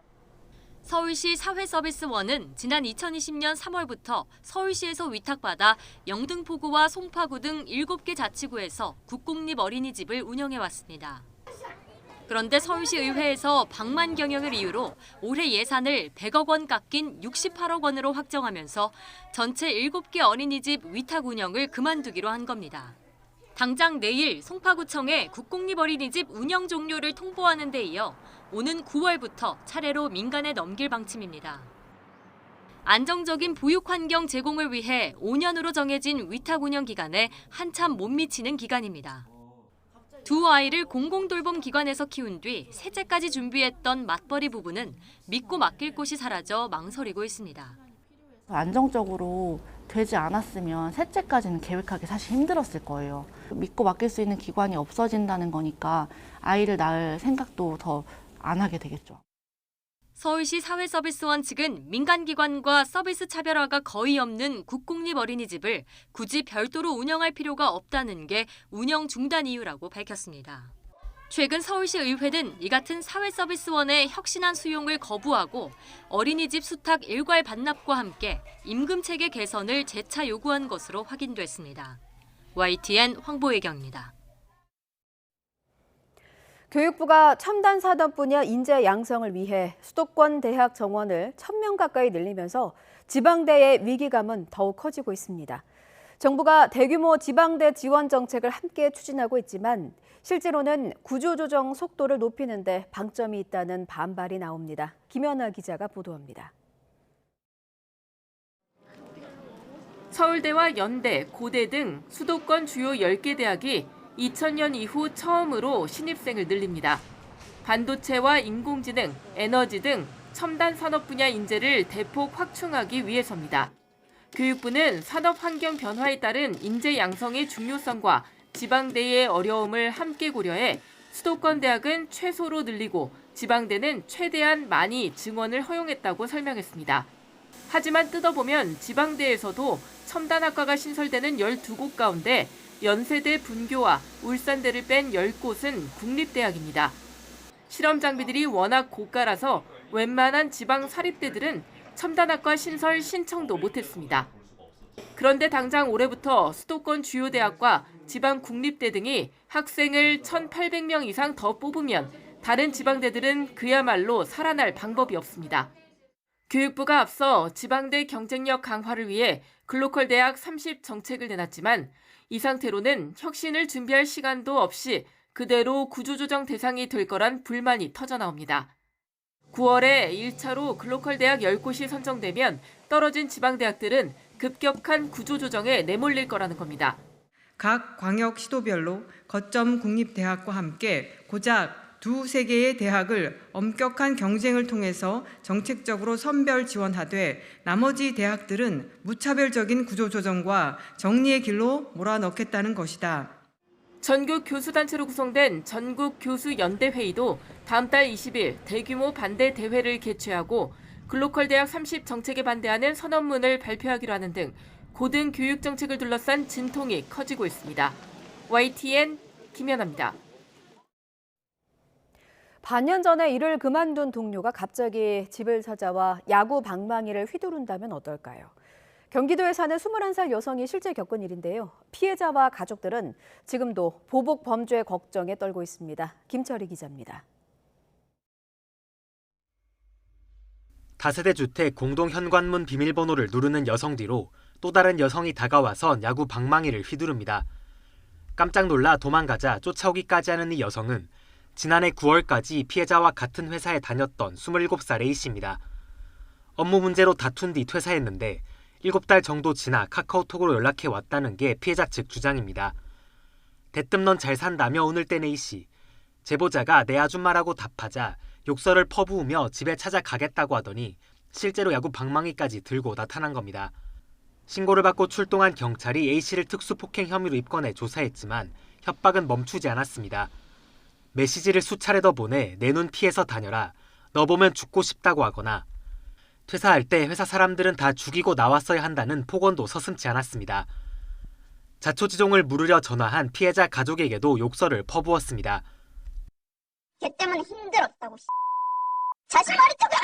서울시 사회서비스원은 지난 2020년 3월부터 서울시에서 위탁받아 영등포구와 송파구 등 7개 자치구에서 국공립 어린이집을 운영해왔습니다. 그런데 서울시의회에서 방만 경영을 이유로 올해 예산을 100억 원 깎인 68억 원으로 확정하면서 전체 7개 어린이집 위탁 운영을 그만두기로 한 겁니다. 당장 내일 송파구청에 국공립 어린이집 운영 종료를 통보하는 데 이어 오는 9월부터 차례로 민간에 넘길 방침입니다. 안정적인 보육 환경 제공을 위해 5년으로 정해진 위탁 운영 기간에 한참 못 미치는 기간입니다. 두 아이를 공공돌봄 기관에서 키운 뒤 셋째까지 준비했던 맞벌이 부부는 믿고 맡길 곳이 사라져 망설이고 있습니다. 안정적으로 되지 않았으면 셋째까지는 계획하기 사실 힘들었을 거예요. 믿고 맡길 수 있는 기관이 없어진다는 거니까 아이를 낳을 생각도 더 안 하게 되겠죠. 서울시 사회서비스원 측은 민간기관과 서비스 차별화가 거의 없는 국공립 어린이집을 굳이 별도로 운영할 필요가 없다는 게 운영 중단 이유라고 밝혔습니다. 최근 서울시 의회는 이 같은 사회서비스원의 혁신안 수용을 거부하고 어린이집 수탁 일괄 반납과 함께 임금체계 개선을 재차 요구한 것으로 확인됐습니다. YTN 황보혜경입니다. 교육부가 첨단 산업 분야 인재 양성을 위해 수도권 대학 정원을 1,000명 가까이 늘리면서 지방대의 위기감은 더욱 커지고 있습니다. 정부가 대규모 지방대 지원 정책을 함께 추진하고 있지만 실제로는 구조조정 속도를 높이는 데 방점이 있다는 반발이 나옵니다. 김연아 기자가 보도합니다. 서울대와 연대, 고대 등 수도권 주요 10개 대학이 2000년 이후 처음으로 신입생을 늘립니다. 반도체와 인공지능, 에너지 등 첨단 산업 분야 인재를 대폭 확충하기 위해서입니다. 교육부는 산업 환경 변화에 따른 인재 양성의 중요성과 지방대의 어려움을 함께 고려해 수도권 대학은 최소로 늘리고 지방대는 최대한 많이 증원을 허용했다고 설명했습니다. 하지만 뜯어보면 지방대에서도 첨단학과가 신설되는 12곳 가운데 연세대 분교와 울산대를 뺀 10곳은 국립대학입니다. 실험 장비들이 워낙 고가라서 웬만한 지방 사립대들은 첨단학과 신설 신청도 못했습니다. 그런데 당장 올해부터 수도권 주요 대학과 지방 국립대 등이 학생을 1,800명 이상 더 뽑으면 다른 지방대들은 그야말로 살아날 방법이 없습니다. 교육부가 앞서 지방대 경쟁력 강화를 위해 글로컬 대학 30 정책을 내놨지만 이 상태로는 혁신을 준비할 시간도 없이 그대로 구조조정 대상이 될 거란 불만이 터져나옵니다. 9월에 1차로 글로컬 대학 10곳이 선정되면 떨어진 지방대학들은 급격한 구조조정에 내몰릴 거라는 겁니다. 각 광역 시도별로 거점 국립대학과 함께 고작 두세 개의 대학을 엄격한 경쟁을 통해서 정책적으로 선별 지원하되 나머지 대학들은 무차별적인 구조조정과 정리의 길로 몰아넣겠다는 것이다. 전국 교수단체로 구성된 전국교수연대회의도 다음 달 20일 대규모 반대 대회를 개최하고 글로컬 대학 30 정책에 반대하는 선언문을 발표하기로 하는 등 고등교육 정책을 둘러싼 진통이 커지고 있습니다. YTN 김연아입니다. 반년 전에 일을 그만둔 동료가 갑자기 집을 찾아와 야구 방망이를 휘두른다면 어떨까요? 경기도에 사는 21살 여성이 실제 겪은 일인데요. 피해자와 가족들은 지금도 보복 범죄 걱정에 떨고 있습니다. 김철희 기자입니다. 다세대 주택 공동 현관문 비밀번호를 누르는 여성 뒤로 또 다른 여성이 다가와서 야구 방망이를 휘두릅니다. 깜짝 놀라 도망가자 쫓아오기까지 하는 이 여성은 지난해 9월까지 피해자와 같은 회사에 다녔던 27살 A씨입니다. 업무 문제로 다툰 뒤 퇴사했는데 7달 정도 지나 카카오톡으로 연락해 왔다는 게 피해자 측 주장입니다. 대뜸 넌 잘 산다며 오늘 땐 A씨. 제보자가 내 아줌마라고 답하자 욕설을 퍼부으며 집에 찾아가겠다고 하더니 실제로 야구 방망이까지 들고 나타난 겁니다. 신고를 받고 출동한 경찰이 A씨를 특수폭행 혐의로 입건해 조사했지만 협박은 멈추지 않았습니다. 메시지를 수차례 더 보내 내 눈 피해서 다녀라. 너 보면 죽고 싶다고 하거나 퇴사할 때 회사 사람들은 다 죽이고 나왔어야 한다는 폭언도 서슴지 않았습니다. 자초지종을 물으려 전화한 피해자 가족에게도 욕설을 퍼부었습니다. 걔 때문에 힘들었다고. 자식 머리 쪽에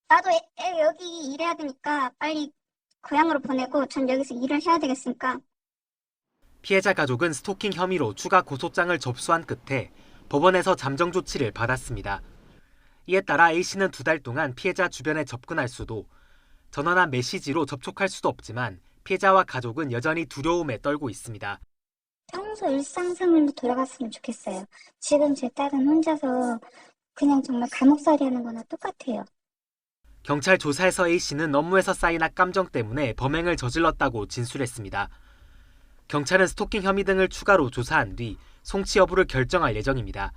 나도 애 여기 일해야 되니까 빨리 고향으로 보내고 전 여기서 일을 해야 되겠으니까. 피해자 가족은 스토킹 혐의로 추가 고소장을 접수한 끝에 법원에서 잠정 조치를 받았습니다. 이에 따라 A씨는 2달 동안 피해자 주변에 접근할 수도 전화나 메시지로 접촉할 수도 없지만 피해자와 가족은 여전히 두려움에 떨고 있습니다. 평소 일상생활로 돌아갔으면 좋겠어요. 지금 제 딸은 혼자서 그냥 정말 감옥살이 하는 거나 똑같아요. 경찰 조사에서 A씨는 업무에서 쌓인 악감정 때문에 범행을 저질렀다고 진술했습니다. 경찰은 스토킹 혐의 등을 추가로 조사한 뒤 송치 여부를 결정할 예정입니다.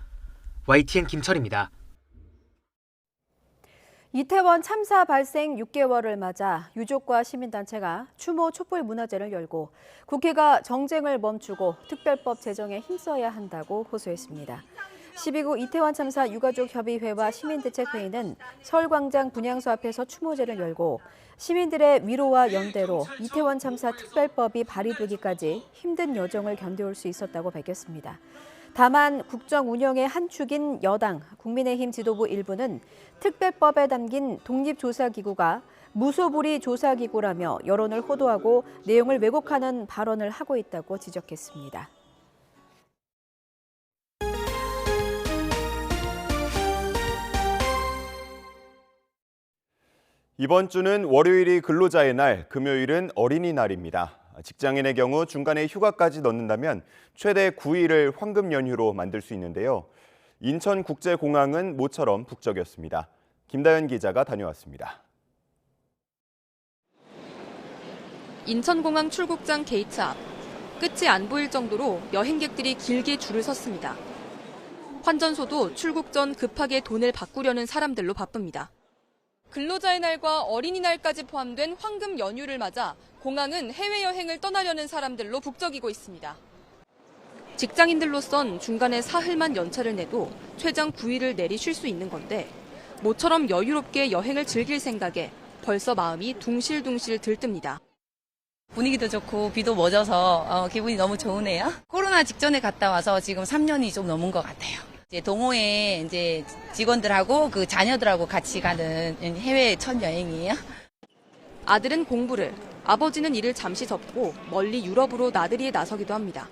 YTN 김철입니다. 이태원 참사 발생 6개월을 맞아 유족과 시민단체가 추모 촛불 문화제를 열고 국회가 정쟁을 멈추고 특별법 제정에 힘써야 한다고 호소했습니다. 12구 이태원 참사 유가족 협의회와 시민대책회의는 서울광장 분향소 앞에서 추모제를 열고 시민들의 위로와 연대로 이태원 참사 특별법이 발의되기까지 힘든 여정을 견뎌올 수 있었다고 밝혔습니다. 다만 국정 운영의 한 축인 여당 국민의힘 지도부 일부는 특별법에 담긴 독립조사기구가 무소불위 조사기구라며 여론을 호도하고 내용을 왜곡하는 발언을 하고 있다고 지적했습니다. 이번 주는 월요일이 근로자의 날, 금요일은 어린이날입니다. 직장인의 경우 중간에 휴가까지 넣는다면 최대 9일을 황금 연휴로 만들 수 있는데요. 인천국제공항은 모처럼 북적였습니다. 김다현 기자가 다녀왔습니다. 인천공항 출국장 게이트 앞. 끝이 안 보일 정도로 여행객들이 길게 줄을 섰습니다. 환전소도 출국 전 급하게 돈을 바꾸려는 사람들로 바쁩니다. 근로자의 날과 어린이날까지 포함된 황금 연휴를 맞아 공항은 해외여행을 떠나려는 사람들로 북적이고 있습니다. 직장인들로선 중간에 사흘만 연차를 내도 최장 9일을 내리 쉴 수 있는 건데 모처럼 여유롭게 여행을 즐길 생각에 벌써 마음이 둥실둥실 들뜹니다. 분위기도 좋고 비도 멎어서 기분이 너무 좋으네요. 코로나 직전에 갔다 와서 지금 3년이 좀 넘은 것 같아요. 이제 동호회 이제 직원들하고 그 자녀들하고 같이 가는 해외 첫 여행이에요. 아들은 공부를, 아버지는 일을 잠시 접고 멀리 유럽으로 나들이에 나서기도 합니다.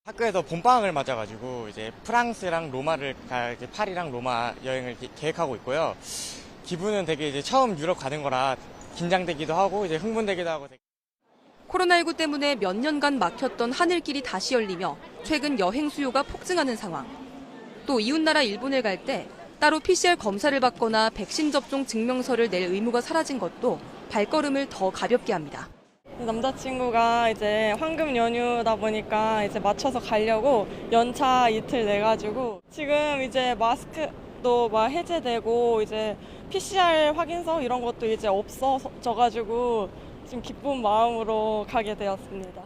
학교에서 봄방학을 맞아가지고 이제 프랑스랑 파리랑 로마 여행을 계획하고 있고요. 기분은 되게 이제 처음 유럽 가는 거라 긴장되기도 하고 이제 흥분되기도 하고. 코로나19 때문에 몇 년간 막혔던 하늘길이 다시 열리며 최근 여행 수요가 폭증하는 상황. 또 이웃나라 일본을 갈 때 따로 PCR 검사를 받거나 백신 접종 증명서를 낼 의무가 사라진 것도 발걸음을 더 가볍게 합니다. 남자친구가 이제 황금 연휴다 보니까 이제 맞춰서 가려고 연차 이틀 내가지고 지금 이제 마스크도 막 해제되고 이제 PCR 확인서 이런 것도 이제 없어져가지고 지금 기쁜 마음으로 가게 되었습니다.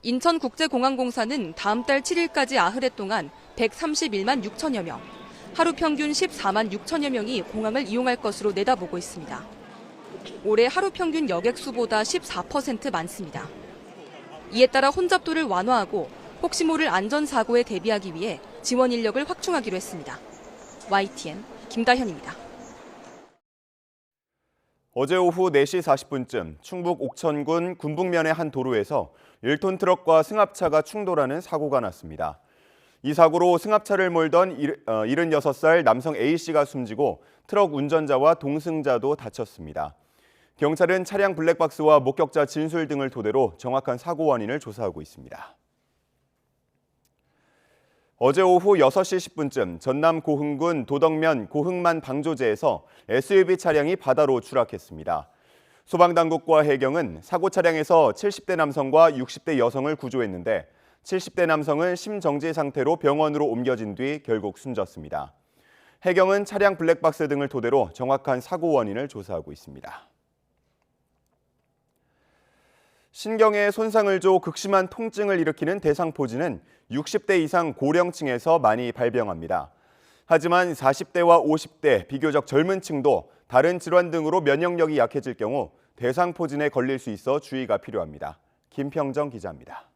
인천국제공항공사는 다음 달 7일까지 아흐레 동안 131만 6천여 명, 하루 평균 14만 6천여 명이 공항을 이용할 것으로 내다보고 있습니다. 올해 하루 평균 여객 수보다 14% 많습니다. 이에 따라 혼잡도를 완화하고 혹시 모를 안전사고에 대비하기 위해 지원 인력을 확충하기로 했습니다. YTN 김다현입니다. 어제 오후 4시 40분쯤 충북 옥천군 군북면의 한 도로에서 1톤 트럭과 승합차가 충돌하는 사고가 났습니다. 이 사고로 승합차를 몰던 76살 남성 A씨가 숨지고 트럭 운전자와 동승자도 다쳤습니다. 경찰은 차량 블랙박스와 목격자 진술 등을 토대로 정확한 사고 원인을 조사하고 있습니다. 어제 오후 6시 10분쯤 전남 고흥군 도덕면 고흥만 방조제에서 SUV 차량이 바다로 추락했습니다. 소방당국과 해경은 사고 차량에서 70대 남성과 60대 여성을 구조했는데 70대 남성은 심정지 상태로 병원으로 옮겨진 뒤 결국 숨졌습니다. 해경은 차량 블랙박스 등을 토대로 정확한 사고 원인을 조사하고 있습니다. 신경에 손상을 줘 극심한 통증을 일으키는 대상포진은 60대 이상 고령층에서 많이 발병합니다. 하지만 40대와 50대 비교적 젊은 층도 다른 질환 등으로 면역력이 약해질 경우 대상포진에 걸릴 수 있어 주의가 필요합니다. 김평정 기자입니다.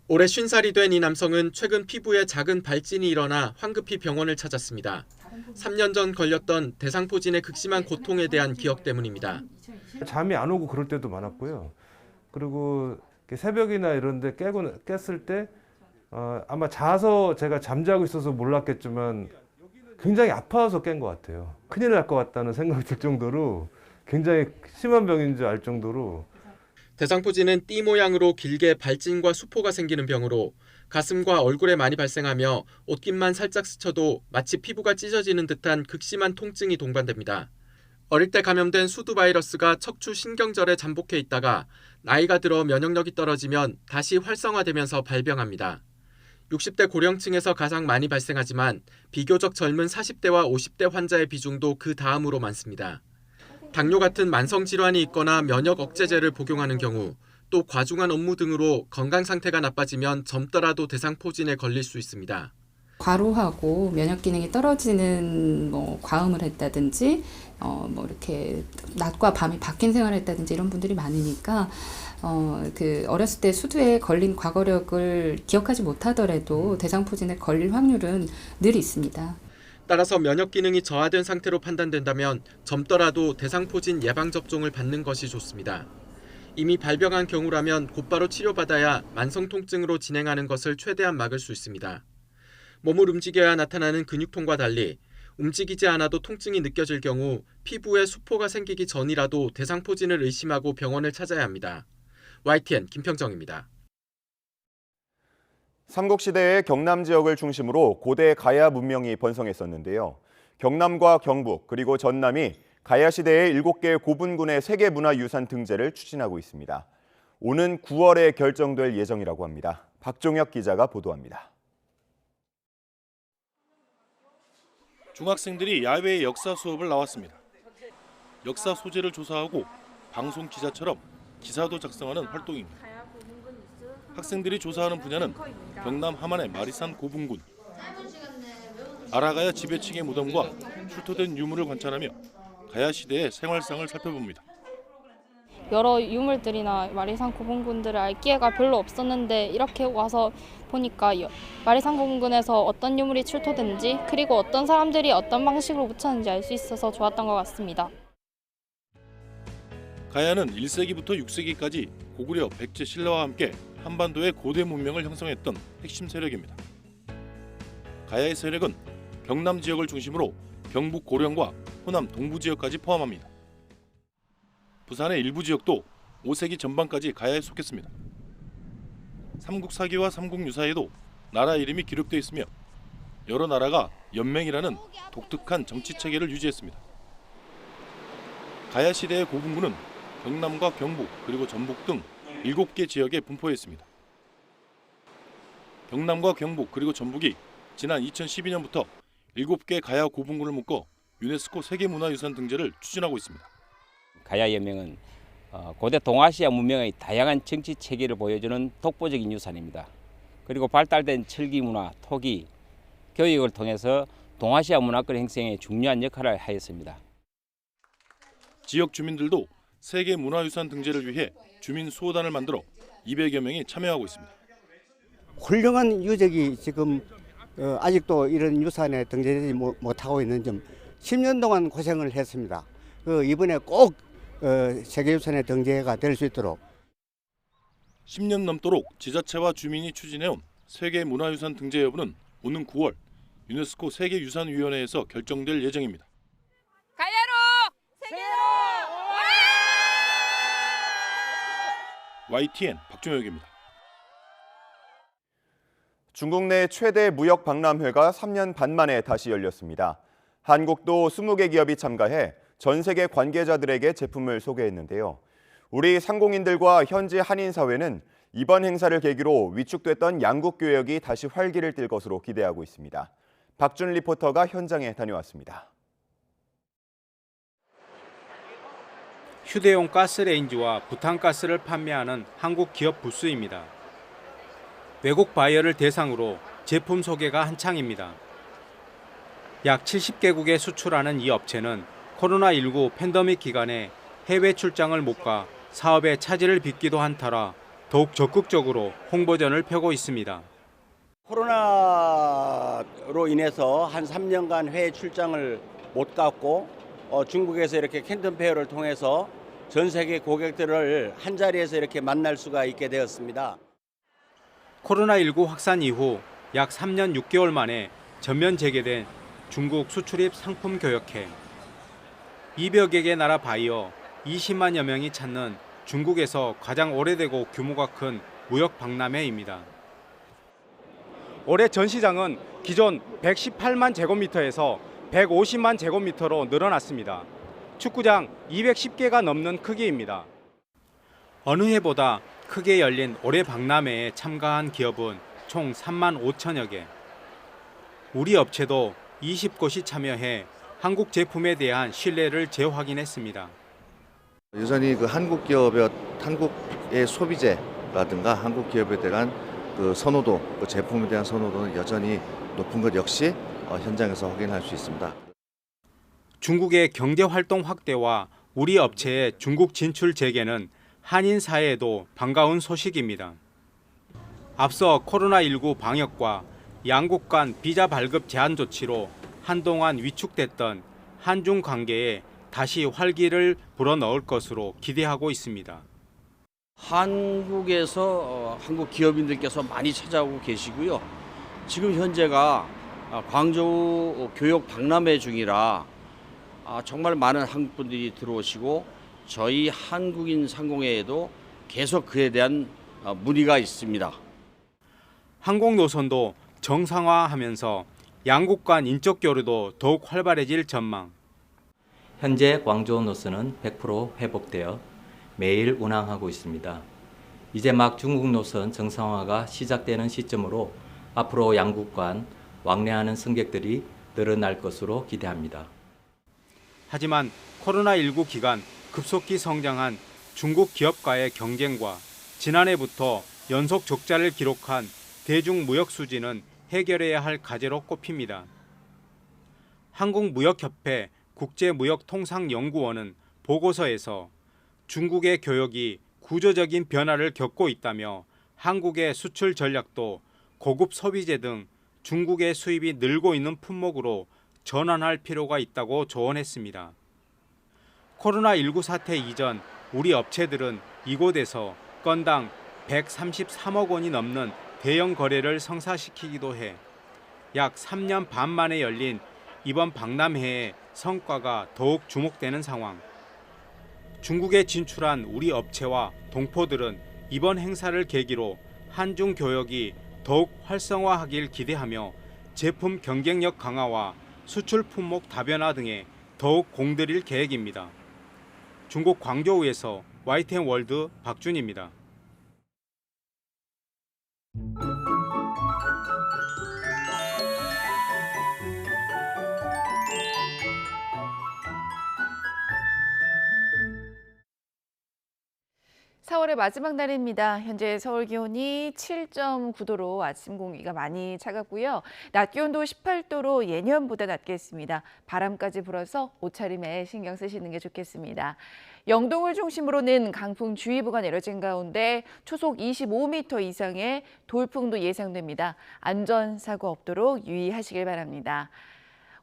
올해 50살이 된 이 남성은 최근 피부에 작은 발진이 일어나 황급히 병원을 찾았습니다. 3년 전 걸렸던 대상포진의 극심한 고통에 대한 기억 때문입니다. 잠이 안 오고 그럴 때도 많았고요. 그리고 새벽이나 이런 데 깼을 때 아마 자서 제가 잠자고 있어서 몰랐겠지만 굉장히 아파서 깬 것 같아요. 큰일 날 것 같다는 생각이 들 정도로 굉장히 심한 병인 줄 알 정도로. 대상포진은 띠 모양으로 길게 발진과 수포가 생기는 병으로 가슴과 얼굴에 많이 발생하며 옷깃만 살짝 스쳐도 마치 피부가 찢어지는 듯한 극심한 통증이 동반됩니다. 어릴 때 감염된 수두 바이러스가 척추 신경절에 잠복해 있다가 나이가 들어 면역력이 떨어지면 다시 활성화되면서 발병합니다. 60대 고령층에서 가장 많이 발생하지만 비교적 젊은 40대와 50대 환자의 비중도 그 다음으로 많습니다. 당뇨 같은 만성 질환이 있거나 면역 억제제를 복용하는 경우 또 과중한 업무 등으로 건강 상태가 나빠지면 젊더라도 대상포진에 걸릴 수 있습니다. 과로하고 면역 기능이 떨어지는 과음을 했다든지 이렇게 낮과 밤이 바뀐 생활을 했다든지 이런 분들이 많으니까 어렸을 때 수두에 걸린 과거력을 기억하지 못하더라도 대상포진에 걸릴 확률은 늘 있습니다. 따라서 면역 기능이 저하된 상태로 판단된다면 젊더라도 대상포진 예방접종을 받는 것이 좋습니다. 이미 발병한 경우라면 곧바로 치료받아야 만성 통증으로 진행하는 것을 최대한 막을 수 있습니다. 몸을 움직여야 나타나는 근육통과 달리 움직이지 않아도 통증이 느껴질 경우 피부에 수포가 생기기 전이라도 대상포진을 의심하고 병원을 찾아야 합니다. YTN 김평정입니다. 삼국시대의 경남 지역을 중심으로 고대 가야 문명이 번성했었는데요. 경남과 경북 그리고 전남이 가야시대의 7개 고분군의 세계문화유산 등재를 추진하고 있습니다. 오는 9월에 결정될 예정이라고 합니다. 박종혁 기자가 보도합니다. 중학생들이 야외 역사 수업을 나왔습니다. 역사 소재를 조사하고 방송 기자처럼 기사도 작성하는 활동입니다. 학생들이 조사하는 분야는 경남 함안의 마리산 고분군. 아라가야 지배층의 무덤과 출토된 유물을 관찰하며 가야 시대의 생활상을 살펴봅니다. 여러 유물들이나 마리산 고분군들을 알 기회가 별로 없었는데 이렇게 와서 보니까 마리산 고분군에서 어떤 유물이 출토된지 그리고 어떤 사람들이 어떤 방식으로 묻혔는지 알 수 있어서 좋았던 것 같습니다. 가야는 1세기부터 6세기까지 고구려, 백제, 신라와 함께 한반도의 고대 문명을 형성했던 핵심 세력입니다. 가야의 세력은 경남 지역을 중심으로 경북 고령과 호남 동부 지역까지 포함합니다. 부산의 일부 지역도 5세기 전반까지 가야에 속했습니다. 삼국사기와 삼국유사에도 나라 이름이 기록되어 있으며 여러 나라가 연맹이라는 독특한 정치체계를 유지했습니다. 가야 시대의 고분군은 경남과 경북 그리고 전북 등 7개 지역에 분포해 있습니다. 경남과 경북 그리고 전북이 지난 2012년부터 7개 가야 고분군을 묶어 유네스코 세계문화유산 등재를 추진하고 있습니다. 가야 연맹은 고대 동아시아 문명의 다양한 정치 체계를 보여주는 독보적인 유산입니다. 그리고 발달된 철기 문화, 토기, 교육을 통해서 동아시아 문화권 형성에 중요한 역할을 하였습니다. 지역 주민들도 세계 문화유산 등재를 위해 주민 수호단을 만들어 200여 명이 참여하고 있습니다. 훌륭한 유적이 지금 아직도 이런 유산에 등재되지 못하고 있는 점 10년 동안 고생을 했습니다. 이번에 꼭 세계유산에 등재가 될 수 있도록 10년 넘도록 지자체와 주민이 추진해온 세계문화유산 등재 여부는 오는 9월 유네스코 세계유산위원회에서 결정될 예정입니다. YTN 박종혁입니다. 중국 내 최대 무역 박람회가 3년 반 만에 다시 열렸습니다. 한국도 20개 기업이 참가해 전 세계 관계자들에게 제품을 소개했는데요. 우리 상공인들과 현지 한인 사회는 이번 행사를 계기로 위축됐던 양국 교역이 다시 활기를 띨 것으로 기대하고 있습니다. 박준 리포터가 현장에 다녀왔습니다. 휴대용 가스레인지와 부탄가스를 판매하는 한국 기업 부스입니다. 외국 바이어를 대상으로 제품 소개가 한창입니다. 약 70개국에 수출하는 이 업체는 코로나19 팬데믹 기간에 해외 출장을 못 가 사업에 차질을 빚기도 한 터라 더욱 적극적으로 홍보전을 펴고 있습니다. 코로나로 인해서 한 3년간 해외 출장을 못 갔고 중국에서 이렇게 캔턴 페어를 통해서 전 세계 고객들을 한 자리에서 이렇게 만날 수가 있게 되었습니다. 코로나19 확산 이후 약 3년 6개월 만에 전면 재개된 중국 수출입 상품 교역회. 200여 개 나라 바이어 20만여 명이 찾는 중국에서 가장 오래되고 규모가 큰 무역 박람회입니다. 올해 전시장은 기존 118만 제곱미터에서 150만 제곱미터로 늘어났습니다. 축구장 210개가 넘는 크기입니다. 어느 해보다 크게 열린 올해 박람회에 참가한 기업은 총 3만 5천여 개. 우리 업체도 20곳이 참여해 한국 제품에 대한 신뢰를 재확인했습니다. 여전히 그 한국 한국의 소비재라든가 한국 기업에 대한 그 선호도, 그 제품에 대한 선호도는 여전히 높은 것 역시 현장에서 확인할 수 있습니다. 중국의 경제 활동 확대와 우리 업체의 중국 진출 재개는 한인 사회에도 반가운 소식입니다. 앞서 코로나19 방역과 양국 간 비자 발급 제한 조치로 한동안 위축됐던 한중 관계에 다시 활기를 불어넣을 것으로 기대하고 있습니다. 한국에서 한국 기업인들께서 많이 찾아오고 계시고요. 지금 현재가 광저우 교역 박람회 중이라 정말 많은 한국 분들이 들어오시고 저희 한국인 상공회에도 계속 그에 대한 문의가 있습니다. 항공 노선도 정상화하면서 양국 간 인적 교류도 더욱 활발해질 전망. 현재 광저우 노선은 100% 회복되어 매일 운항하고 있습니다. 이제 막 중국 노선 정상화가 시작되는 시점으로 앞으로 양국 간 왕래하는 승객들이 늘어날 것으로 기대합니다. 하지만 코로나19 기간 급속히 성장한 중국 기업과의 경쟁과 지난해부터 연속 적자를 기록한 대중무역 수지는 해결해야 할 과제로 꼽힙니다. 한국무역협회 국제무역통상연구원은 보고서에서 중국의 교역이 구조적인 변화를 겪고 있다며 한국의 수출 전략도 고급 소비재 등 중국의 수입이 늘고 있는 품목으로 전환할 필요가 있다고 조언했습니다. 코로나19 사태 이전 우리 업체들은 이곳에서 건당 133억 원이 넘는 대형 거래를 성사시키기도 해 약 3년 반 만에 열린 이번 박람회의 성과가 더욱 주목되는 상황. 중국에 진출한 우리 업체와 동포들은 이번 행사를 계기로 한중 교역이 더욱 활성화하길 기대하며 제품 경쟁력 강화와 수출 품목 다변화 등에 더욱 공들일 계획입니다. 중국 광저우에서 YTN 월드 박준입니다. (4월의) 마지막 날입니다. 현재 서울 기온이 7.9도로 아침 공기가 많이 차갑고요. 낮 기온도 18도로 예년보다 낮겠습니다. 바람까지 불어서 옷차림에 신경 쓰시는 게 좋겠습니다. 영동을 중심으로는 강풍주의보가 내려진 가운데 초속 25m 이상의 돌풍도 예상됩니다. 안전사고 없도록 유의하시길 바랍니다.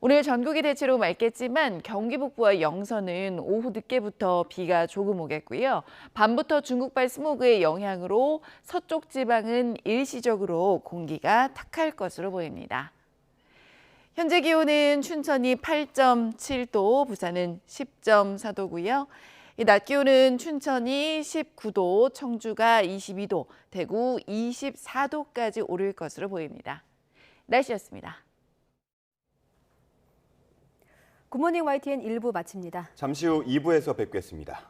오늘 전국이 대체로 맑겠지만 경기 북부와 영서는 오후 늦게부터 비가 조금 오겠고요. 밤부터 중국발 스모그의 영향으로 서쪽 지방은 일시적으로 공기가 탁할 것으로 보입니다. 현재 기온은 춘천이 8.7도, 부산은 10.4도고요. 낮 기온은 춘천이 19도, 청주가 22도, 대구 24도까지 오를 것으로 보입니다. 날씨였습니다. 굿모닝 YTN 1부 마칩니다. 잠시 후 2부에서 뵙겠습니다.